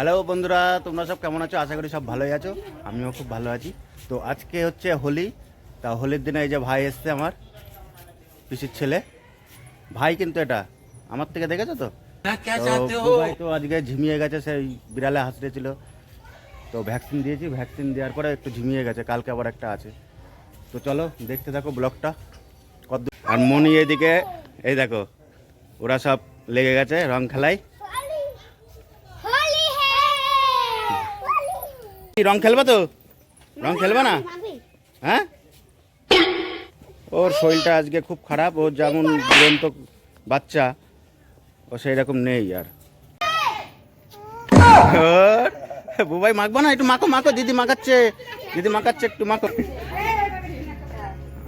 Hello বন্ধুরা, তোমরা সব কেমন আছো? আশা করি সব ভালোই আছো। আমিও খুব ভালো আছি। তো আজকে হচ্ছে হোলি। তা হোলির দিনে এই যে ভাই এসছে, আমার পিসির ছেলে ভাই, কিন্তু এটা আমার থেকে দেখেছো তো। ভাই তো আজকে ঝিমিয়ে গেছে, সেই বিড়ালে হাসড়েছিল, তো ভ্যাকসিন দিয়েছি। ভ্যাকসিন দেওয়ার পরে একটু ঝিমিয়ে গেছে, কালকে আবার একটা আছে। তো চলো দেখতে থাকো ব্লগটা। আর মনি এদিকে, এই দেখো ওরা সব লেগে গেছে রং খেলায়। রং খেলবা তো? রং খেলবা না? হ্যাঁ, ওর শরীরটা আজকে খুব খারাপ। ও যেমন দুরন্ত বাচ্চা, ও সেই রকম নেই আর। বুবাই মাখবো না? একটু মাখো মাখো, দিদি মাখাচ্ছে, দিদি মাখাচ্ছে, একটু মাখো।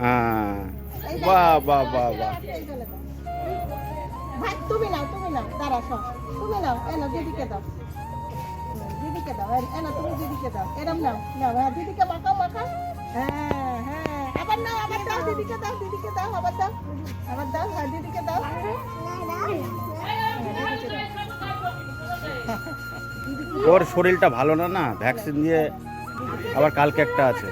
হ্যাঁ, বাহ বাহ বাহ বাহ। তুমি নাও, তুমি নাও, দাঁড়া সব তুমি নাও, এনো দিদিকে দাও, দিদিকে দাও, এনো তুমি দিদিকে দাও, এরম নাও, নাও, হ্যাঁ দিদিকে মাখাও, মাখাও, হ্যাঁ হ্যাঁ, আবার নাও, আবার দাও, দিদিকে দাও, দিদিকে দাও, আবার দাও, আবার দাও, হ্যাঁ দিদিকে দাও। ওর শরীরটা ভালো না, না ভ্যাকসিন দিয়ে, আবার কালকে একটা আছে।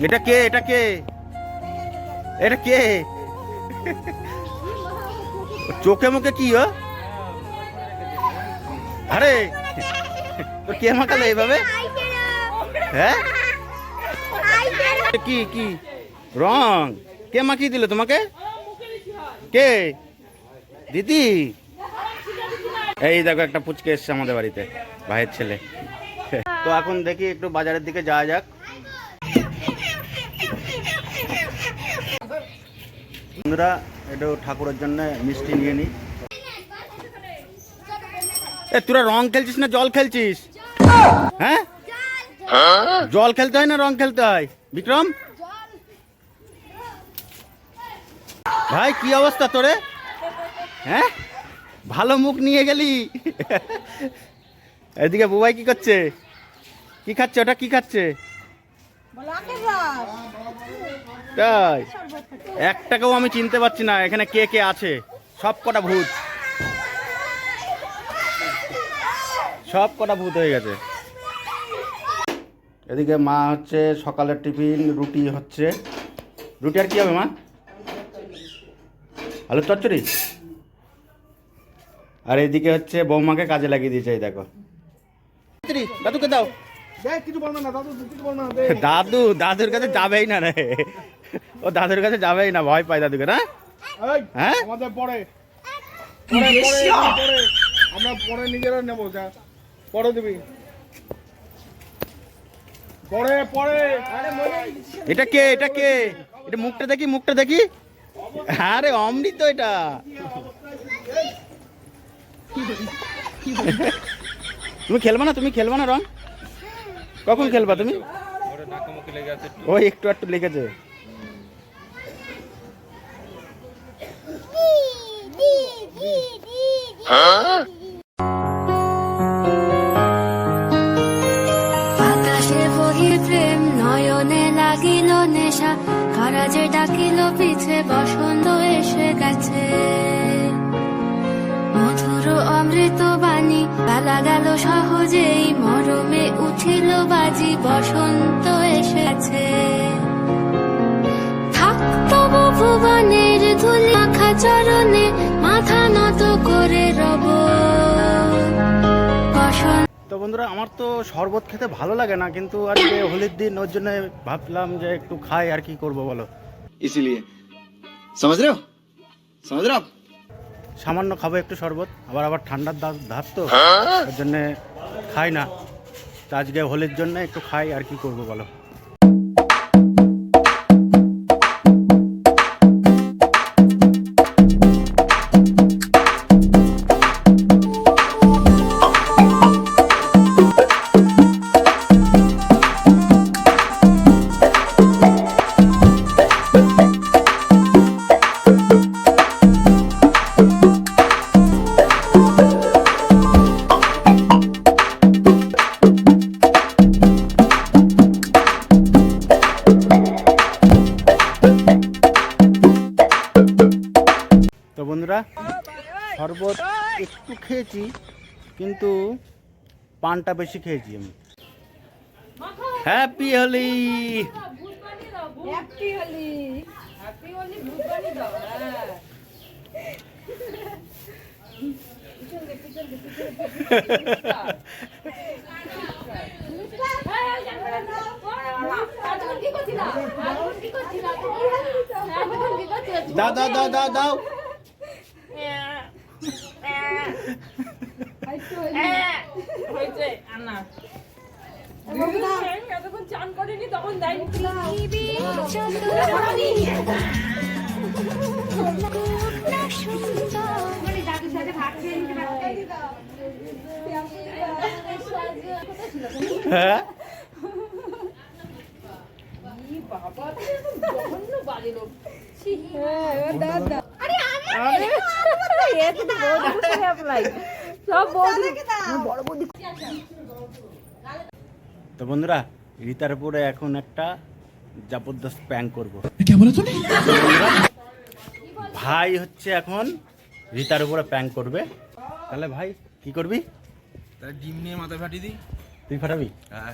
এটা কে? এটা কে? এটা কে? চোখে মুখে কি? আরে তোর কে মাখালো এইভাবে? হ্যাঁ, কি কি রং কে মাখিয়ে দিল তোমাকে? কে? দিদি? এই দেখো একটা পুচকে এসছে আমাদের বাড়িতে, ভাইয়ের ছেলে। তো এখন দেখি একটু বাজারের দিকে যাওয়া যাক। বন্ধুরা, একটু ঠাকুরের জন্য মিষ্টি নিয়ে নি। এ তোরা রং খেলছিস না জল খেলছিস? হ্যাঁ, জল খেলতে হয় না রং খেলতে হয়? বিক্রম ভাই, কি অবস্থা তোরে? হ্যাঁ, ভালো মুখ নিয়ে গেলি। এদিকে বুবাই কি করছে? কি খাচ্ছে ওটা? কি খাচ্ছে? তাই একটাকেও আমি চিনতে পারছি না এখানে কে কে আছে। সব কটা ভূত, সব কটা ভূত হয়ে গেছে। এদিকে মা হচ্ছে সকালের টিফিন, রুটি হচ্ছে। রুটি আর কি হবে মা? আলুর চচ্চড়ি। আর এদিকে হচ্ছে বৌমাকে কাজে লাগিয়ে দিয়েছে, এই দেখো। দাদুকে দাও। দাদু দাদুর কাছে যাবেই না রে, ও দাদুর কাছে যাবেই না, ভয় পায় দাদুকে না। হ্যাঁ, আমাদের পরে আমরা পরে নিজেরা নেবো, যা পরে দিবি, পরে পরে। এটা কে? এটা কে? এটা মুখটা দেখি, মুখটা দেখি। আরে অমৃত এটা। তুমি খেলবা না? তুমি খেলবা না রং? কখন খেলবা তুমি? ওই একটু একটু লেগেছে। বাতাসে বহির প্রেম, নয়নে লাগিল নেশা, কারাজে ডাকিল পিছে, বসন্ত এসে গেছে। মধুর অমৃত বাণী, বেলা গেল সহজেই, মরমে উঠিল বাজি, বসন্ত এসে গেছে। থাকতো ভুবনের ধুলি মাখা চরণে, মাথা নত করে রব। তো বন্ধুরা, আমার তো শরবত খেতে ভালো লাগে না, কিন্তু আজকে হোলির দিন, ওর জন্য ভাবলাম যে একটু খাই, আর কি করব বলো। इसीलिए समझ रहे हो, समझ रहे हो आप? সামান্য খাবো একটু শরবত, আবার আবার ঠান্ডার ধার তো, ওর জন্যে খাই না। তো আজকে হোলির জন্য একটু খাই, আর কি করব বলো। বন্ধুরা, শরবত একটু খেয়েছি, কিন্তু পানটা বেশি খেয়েছি আমি। Happy Holi. Happy Holi. Happy Holi ভূতবানি দাও। দাও দাও দাও দাও দাও। চান করিনি তখন দেয়। হ্যাঁ তো বন্ধুরা, রিতার উপরে এখন একটা জবরদস্ত প্র্যাঙ্ক করবো। ভাই হচ্ছে এখন রিতার উপরে প্র্যাঙ্ক করবে। তাহলে ভাই কি করবি? তাহলে ডিম নিয়ে মাথায় ফাটিয়ে দিই। তুই ফাটাবি? হ্যাঁ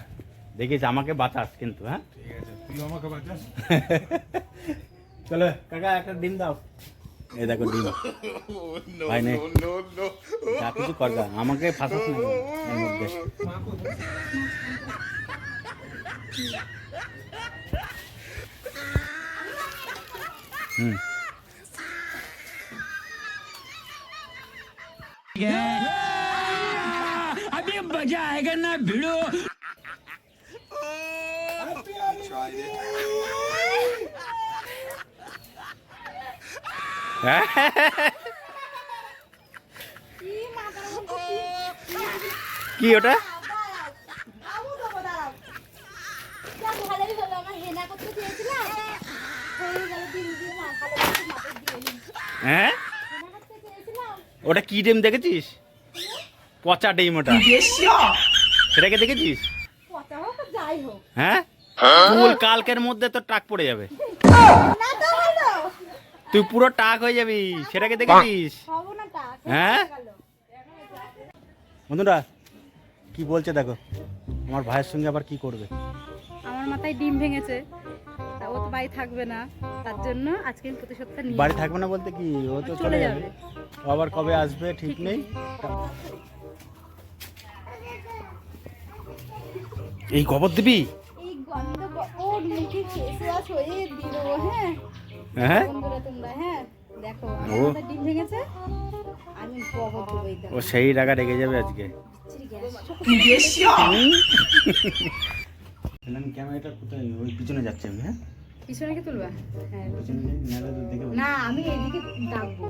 দেখিস, আমাকে বাঁচাস কিন্তু। হ্যাঁ ঠিক আছে, তুই আমাকে বাঁচাস। চলো কাকা, একটা ডিম দাও। এই দেখো ডিম। ভাই নে, যা কিছু করবা, আমাকে ফাঁসাস না এর মধ্যে। হুম अभी मजा आएगा ना भिड़ो। কি ওটা? হ্যাঁ, ওটা কি ডিম দেখেছিস? পচা ডিম ওটা। সেটাকে দেখেছিস? হ্যাঁ, ফুল কালকের মধ্যে তো টাক পড়ে যাবে। তুই পুরো টাক হয়ে যাবি। সেটাকে দেখেছিস? হ্যাঁ বন্ধুরা, কি বলছে দেখো। আমার ভাইয়ের সঙ্গে আবার কি করবে? আমার মাথায় ডিম ভেঙেছে, তা ও তো বাড়ি থাকবে না, তার জন্য আজকে আমি প্রতিশোধটা নিয়ে বাড়ি থাকবে না বলতে কি, ও তো চলে যাবে। ও আবার কবে আসবে ঠিক নেই। এই খবর দিবি? এই গন্ধ ওর মুখে ফেস ওয়াশ হয়ে দিল। হ্যাঁ বন্ধুরা তোমরা, দেখো ও। আমার মাথায় ডিম ভেঙেছে, আমি বগর দেবো। এই দেখো ও সেই টাকা রেগে যাবে আজকে। ক্যামেরাটা কোথায়? ওই পিছনে যাচ্ছে আমি। হ্যাঁ পিছনে কি তুলবা? হ্যাঁ পিছনে যাই, নাহলে তো দেখে বলবো। না, আমি এইদিকে ডাকবো।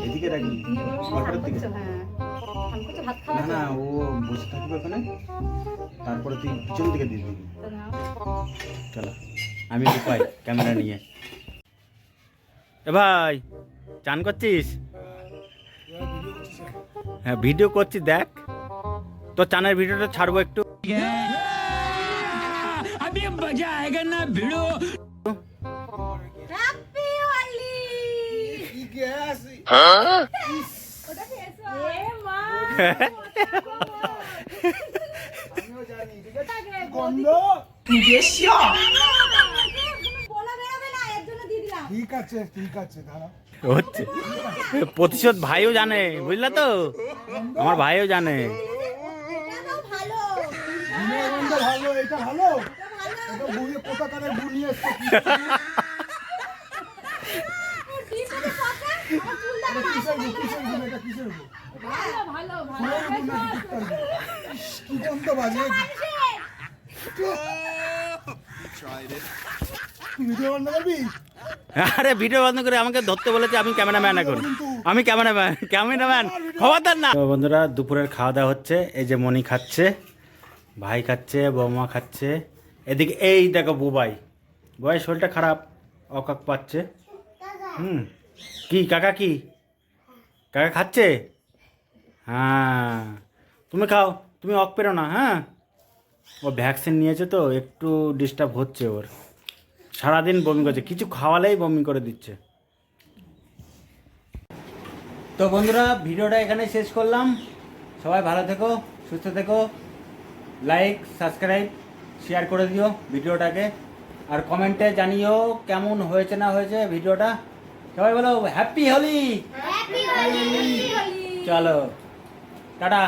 এদিকে রাখবি, দিয়ে বলবো ঘরটার হাম দিকে। করছো, হাম করছো, ভাত খাওয়া না না, ও বসে থাকবে ওখানে, তারপরে তুই পিছন দিকে দিয়ে দিবি। চলো আমি লুকাই ক্যামেরা নিয়ে। এ ভাই, চান করছিস? হ্যাঁ ভিডিও করছি, দেখ তো চানের ভিডিওটা ছাড়বো একটু। अभी मजा आएगा ना भिड़ो। হ্যাপি হোলি। কি গ্যাস! ওটা ফেস ওয়াশ। এ মা, আমিও জানি, ঠিক আছে? গন্ধ। বলা বেরোবে না, এর জন্য দিয়ে দিলাম। ঠিক আছে, ঠিক আছে, দাঁড়া। হচ্ছে প্রতিশোধ ভাইও জানে, বুঝলা তো? আমার ভাইও জানে। এটা তো ভালো। ডিমের গন্ধ ভালো, এটা ভালো। এটা বুঝে কোথাকারে বুনিয়ে এসছে কি? ডিমটা পাকা, আমার চুলটা এটা কিসের গু? কিসের গু? এটা কিসের গু? ভালো ভালো ভালো। ফুলের গু নাকি কুত্তার গু? ইস, কি গন্ধ বাজে! তুই ভিডিও বন্ধ করবি? আরে ভিডিও বন্ধ করে আমাকে ধরতে বলেছে। আমি ক্যামেরাম্যান এখন, আমি ক্যামেরাম্যান খবরদার না। তো বন্ধুরা, দুপুরের খাওয়া দাওয়া হচ্ছে। এই যে মনি খাচ্ছে, ভাই খাচ্ছে, বৌমা খাচ্ছে। এদিকে এই দেখো বুবাই, বুবাই শরীরটা খারাপ, অকাক পাচ্ছে। কি কাকা, কি কাকা খাচ্ছে? হ্যাঁ তুমি খাও, তুমি অক পেরো না। হ্যাঁ, ও ভ্যাকসিন নিয়েছে তো একটু ডিস্টার্ব হচ্ছে ওর। সারাদিন বমি করছে, কিছু খাওয়ালেই বমি করে দিচ্ছে। তো বন্ধুরা ভিডিওটা এখানে শেষ করলাম। সবাই ভালো থেকো, সুস্থ থেকো, লাইক সাবস্ক্রাইব শেয়ার করে দিও ভিডিওটাকে, আর কমেন্টে জানিও কেমন হয়েছে না হয়েছে ভিডিওটা। সবাই বলো হ্যাপি হোলি। চলো টাটা।